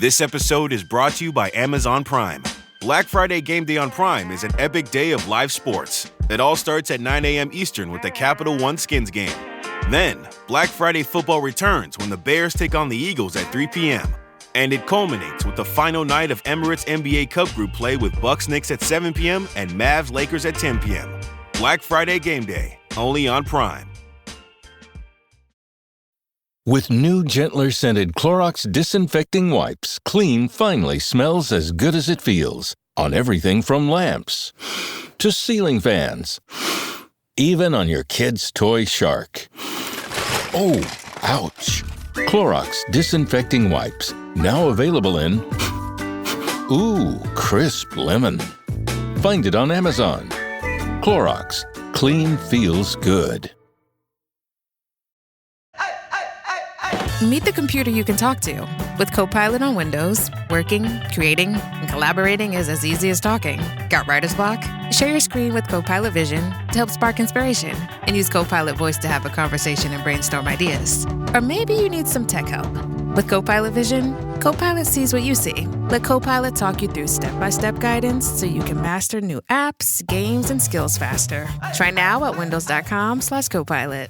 This episode is brought to you by Amazon Prime. Black Friday Game Day on Prime is an epic day of live sports. It all starts at 9 a.m. Eastern with the Capital One Skins game. Then, Black Friday football returns when the Bears take on the Eagles at 3 p.m. And it culminates with the final night of Emirates NBA Cup group play with Bucks Knicks at 7 p.m. and Mavs Lakers at 10 p.m. Black Friday Game Day, only on Prime. With new, gentler scented Clorox disinfecting wipes, clean finally smells as good as it feels. On everything from lamps to ceiling fans, even on your kid's toy shark. Oh, ouch. Clorox disinfecting wipes, now available in crisp lemon. Find it on Amazon. Clorox, clean feels good. Meet the computer you can talk to. With Copilot on Windows, working, creating, and collaborating is as easy as talking. Got writer's block? Share your screen with Copilot Vision to help spark inspiration, and use Copilot Voice to have a conversation and brainstorm ideas. Or maybe you need some tech help. With Copilot Vision, Copilot sees what you see. Let Copilot talk you through step-by-step guidance so you can master new apps, games, and skills faster. Try now at windows.com/Copilot.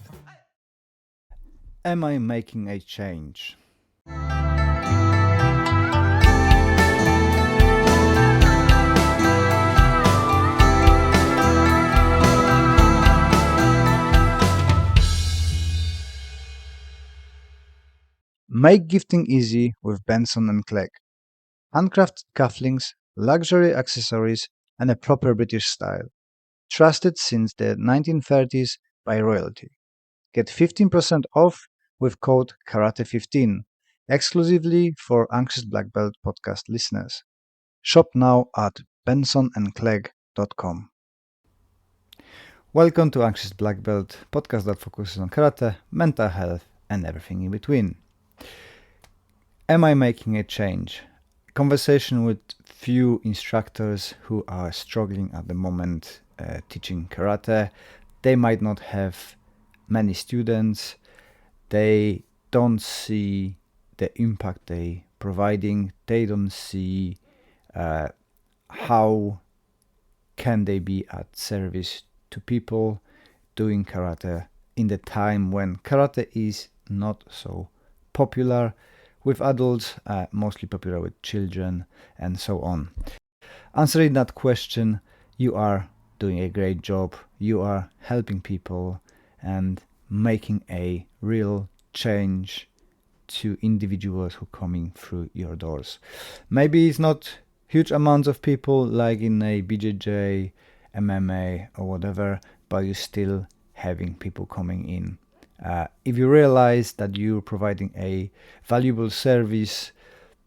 Am I making a change? Make gifting easy with Benson Clegg. Handcrafted cufflinks, luxury accessories, and a proper British style. Trusted since the 1930s by royalty. Get 15% off with code KARATE15, exclusively for Anxious Black Belt podcast listeners. Shop now at bensonandclegg.com. Welcome to Anxious Black Belt, podcast that focuses on karate, mental health, and everything in between. Am I making a change? Conversation with few instructors who are struggling at the moment teaching karate. They might not have many students. They don't see the impact they providing. They don't see how can they be at service to people doing karate in the time when karate is not so popular with adults, mostly popular with children, and so on. Answering that question, you are doing a great job. You are helping people and making a real change to individuals who are coming through your doors. Maybe it's not huge amounts of people like in a BJJ, MMA or whatever, but you're still having people coming in. If you realize that you're providing a valuable service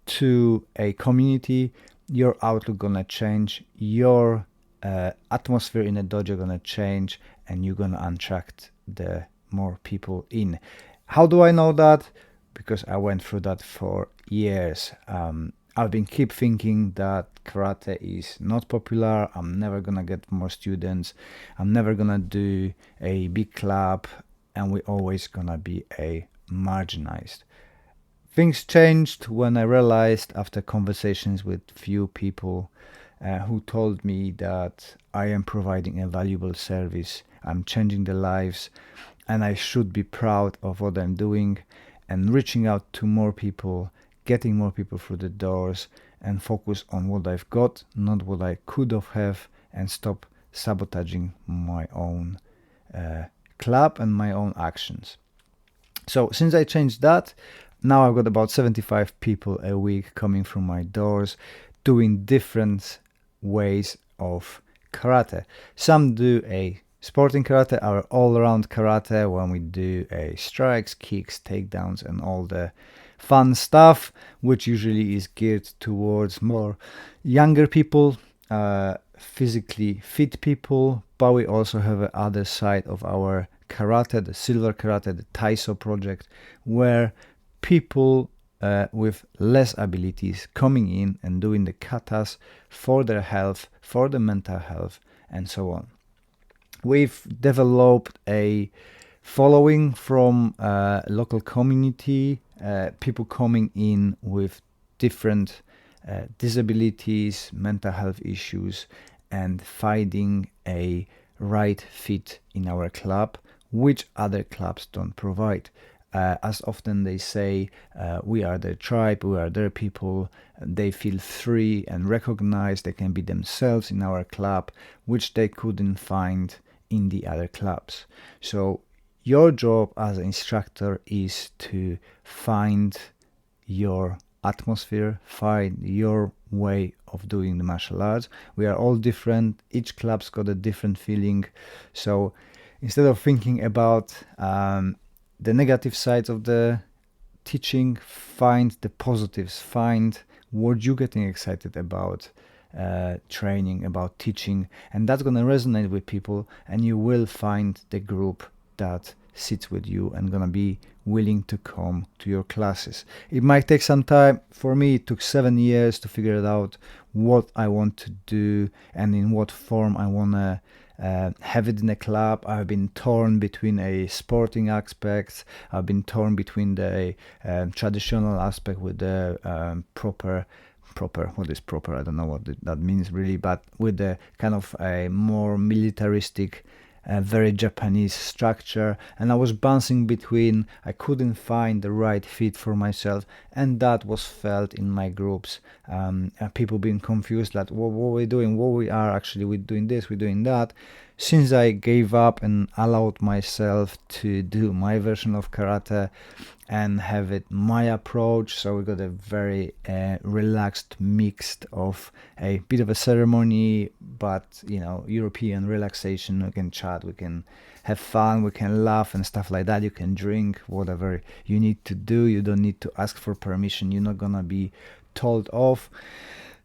to a community, your outlook gonna change, your atmosphere in a dojo gonna change, and you're gonna attract the more people in. How do I know that? Because I went through that for years. I've been keep thinking that karate is not popular. I'm never gonna get more students. I'm never gonna do a big club, and we're always gonna be a marginalized. Things changed when I realized, after conversations with few people who told me that I am providing a valuable service, I'm changing their lives, and I should be proud of what I'm doing and reaching out to more people, getting more people through the doors, and focus on what I've got, not what I could have, and stop sabotaging my own club and my own actions. So since I changed that, now I've got about 75 people a week coming through my doors, doing different ways of karate. Some do a sporting karate, our all-around karate, when we do a strikes, kicks, takedowns, and all the fun stuff, which usually is geared towards more younger people, physically fit people. But we also have the other side of our karate, the silver karate, the Taiso project, where people with less abilities coming in and doing the katas for their health, for the mental health, and so on. We've developed a following from local community, people coming in with different disabilities, mental health issues, and finding a right fit in our club, which other clubs don't provide. As often they say, we are their tribe, we are their people. They feel free and recognized. They can be themselves in our club, which they couldn't find in the other clubs. So your job as an instructor is to find your atmosphere, find your way of doing the martial arts. We are all different. Each club's got a different feeling. So instead of thinking about the negative sides of the teaching, find the positives, find what you're getting excited about training, about teaching, and that's going to resonate with people, and you will find the group that sits with you and gonna be willing to come to your classes. It might take some time. For me, it took 7 years to figure it out what I want to do and in what form I want to have it in a club. I've been torn between a sporting aspect. I've been torn between the traditional aspect with the proper, what is proper? I don't know what that means really, but with the kind of a more militaristic, very Japanese structure, and I was bouncing between. I couldn't find the right fit for myself, and that was felt in my groups. People being confused, like what we're doing, what we are actually, we're doing this, we're doing that. Since I gave up and allowed myself to do my version of karate and have it my approach, so we got a very relaxed mixed of a bit of a ceremony, but European relaxation. We can chat, we can have fun, we can laugh and stuff like that. You can drink whatever you need to do. You don't need to ask for permission. You're not gonna be told off.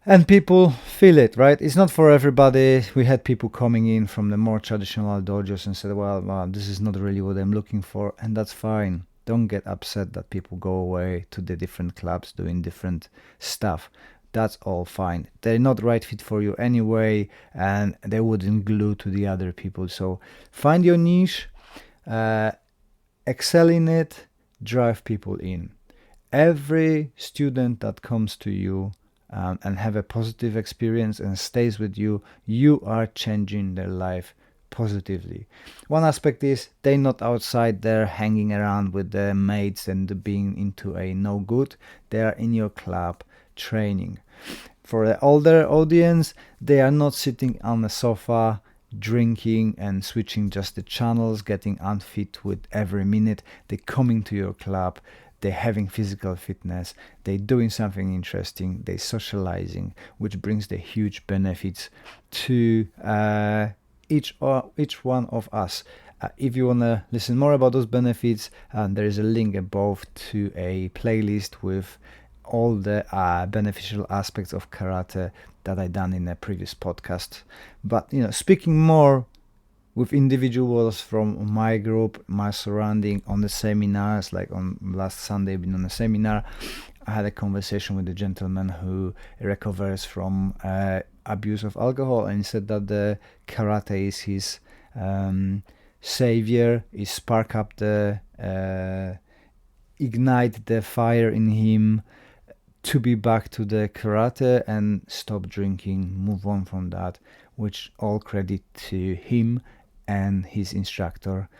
And people feel it, right? It's not for everybody. We had people coming in from the more traditional dojos and said, well, this is not really what I'm looking for, and that's fine. Don't get upset that people go away to the different clubs doing different stuff. That's all fine. They're not right fit for you anyway, and they wouldn't glue to the other people. So find your niche, excel in it, drive people in. Every student that comes to you and have a positive experience and stays with you, you are changing their life positively. One aspect is they're not outside there hanging around with their mates and being into a no good. They are in your club training. For the older audience, they are not sitting on the sofa drinking and switching just the channels, getting unfit with every minute. They're coming to your club. They're having physical fitness, they're doing something interesting, they're socializing, which brings the huge benefits to each one of us. If you want to listen more about those benefits, there is a link above to a playlist with all the beneficial aspects of karate that I done in a previous podcast. But speaking more with individuals from my group, my surrounding, on the seminars, like on last Sunday, been on a seminar, I had a conversation with a gentleman who recovers from abuse of alcohol, and he said that the karate is his savior, is spark up the, ignite the fire in him to be back to the karate and stop drinking, move on from that, which all credit to him and his instructor,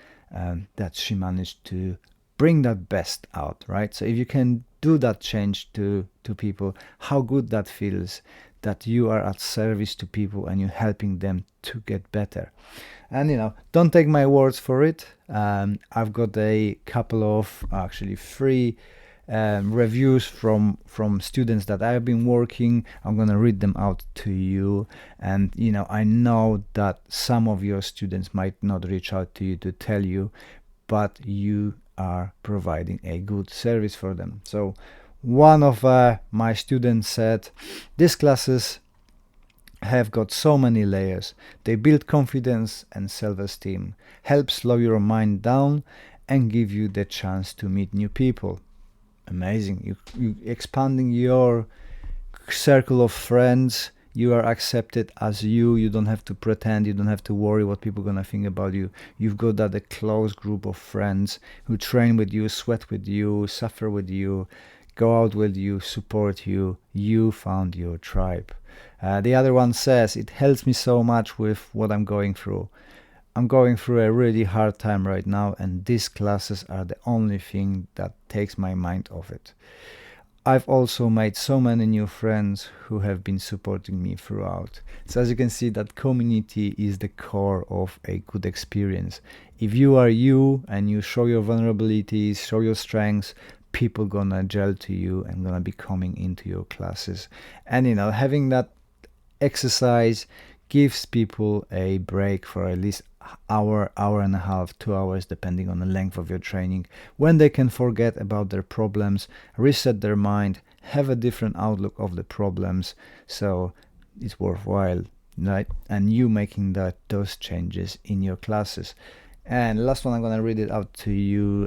that she managed to bring that best out, right? So if you can do that change to people, how good that feels, that you are at service to people and you're helping them to get better. And don't take my words for it. I've got a couple of actually free reviews from students that I've been working. I'm gonna read them out to you, and I know that some of your students might not reach out to you to tell you, but you are providing a good service for them. So one of my students said, these classes have got so many layers. They build confidence and self-esteem, help slow your mind down and give you the chance to meet new people. Amazing. You expanding your circle of friends. You are accepted as you don't have to pretend, you don't have to worry what people are gonna think about you. You've got that a close group of friends who train with you, sweat with you, suffer with you, go out with you, support you. You found your tribe. The other one says, it helps me so much with what I'm going through. I'm going through a really hard time right now, and these classes are the only thing that takes my mind off it. I've also made so many new friends who have been supporting me throughout. So as you can see, that community is the core of a good experience. If you are you and you show your vulnerabilities, show your strengths, people gonna gel to you and gonna be coming into your classes. And having that exercise gives people a break for at least hour and a half, 2 hours, depending on the length of your training, when they can forget about their problems, reset their mind, have a different outlook of the problems. So it's worthwhile, right? And you making those changes in your classes. And last one, I'm gonna read it out to you.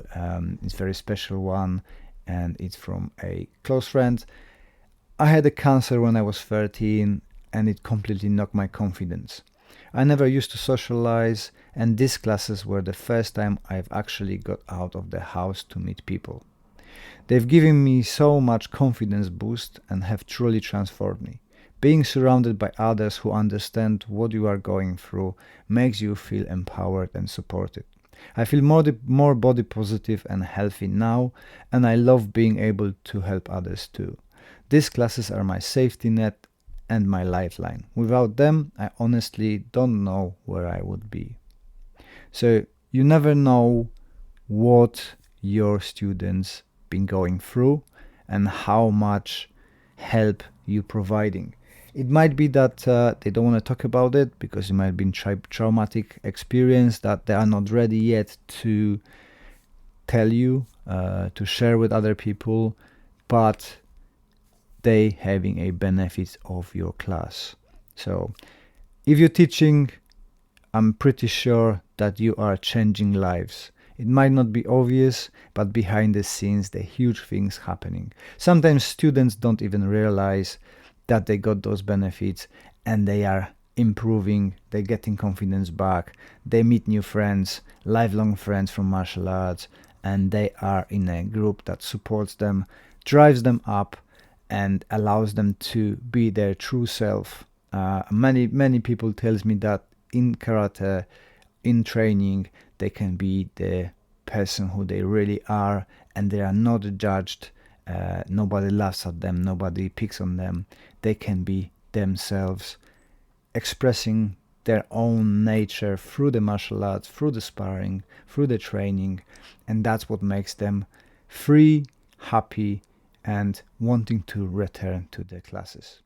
It's a very special one, and it's from a close friend. I had a cancer when I was 13, and it completely knocked my confidence. I never used to socialize, and these classes were the first time I've actually got out of the house to meet people. They've given me so much confidence boost and have truly transformed me. Being surrounded by others who understand what you are going through makes you feel empowered and supported. I feel more body positive and healthy now, and I love being able to help others too. These classes are my safety net and my lifeline. Without them, I honestly don't know where I would be. So you never know what your students been going through and how much help you providing. It might be that they don't want to talk about it because it might have been traumatic experience that they are not ready yet to tell you, to share with other people, but they having a benefit of your class. So if you're teaching, I'm pretty sure that you are changing lives. It might not be obvious, but behind the scenes, there are huge things happening. Sometimes students don't even realize that they got those benefits, and they are improving, they're getting confidence back, they meet new friends, lifelong friends from martial arts, and they are in a group that supports them, drives them up, and allows them to be their true self. Many people tells me that in karate, in training, they can be the person who they really are, and they are not judged. Nobody laughs at them, nobody picks on them. They can be themselves, expressing their own nature through the martial arts, through the sparring, through the training, and that's what makes them free, happy, and wanting to return to their classes.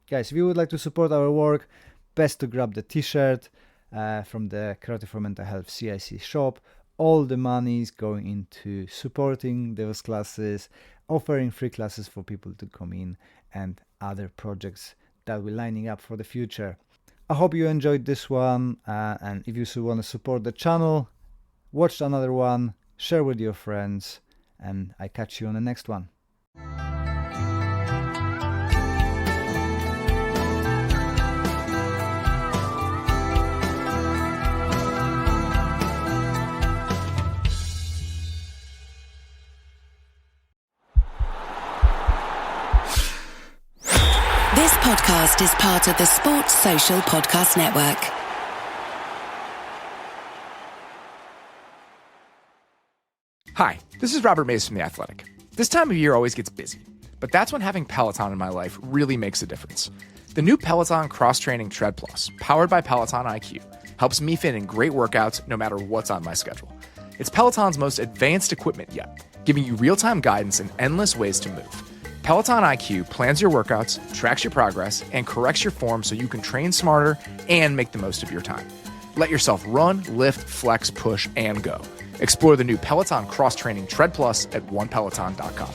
Guys, if you would like to support our work, best to grab the t-shirt from the Karate for Mental Health CIC shop. All the money is going into supporting those classes, offering free classes for people to come in, and other projects that we're lining up for the future. I hope you enjoyed this one, and if you want to support the channel, watch another one, share with your friends, and I catch you on the next one. This podcast is part of the Sports Social Podcast Network. Hi, this is Robert Mays from The Athletic. This time of year always gets busy, but that's when having Peloton in my life really makes a difference. The new Peloton Cross-Training Tread Plus, powered by Peloton IQ, helps me fit in great workouts no matter what's on my schedule. It's Peloton's most advanced equipment yet, giving you real-time guidance and endless ways to move. Peloton IQ plans your workouts, tracks your progress, and corrects your form so you can train smarter and make the most of your time. Let yourself run, lift, flex, push, and go. Explore the new Peloton Cross-Training Tread Plus at onepeloton.com.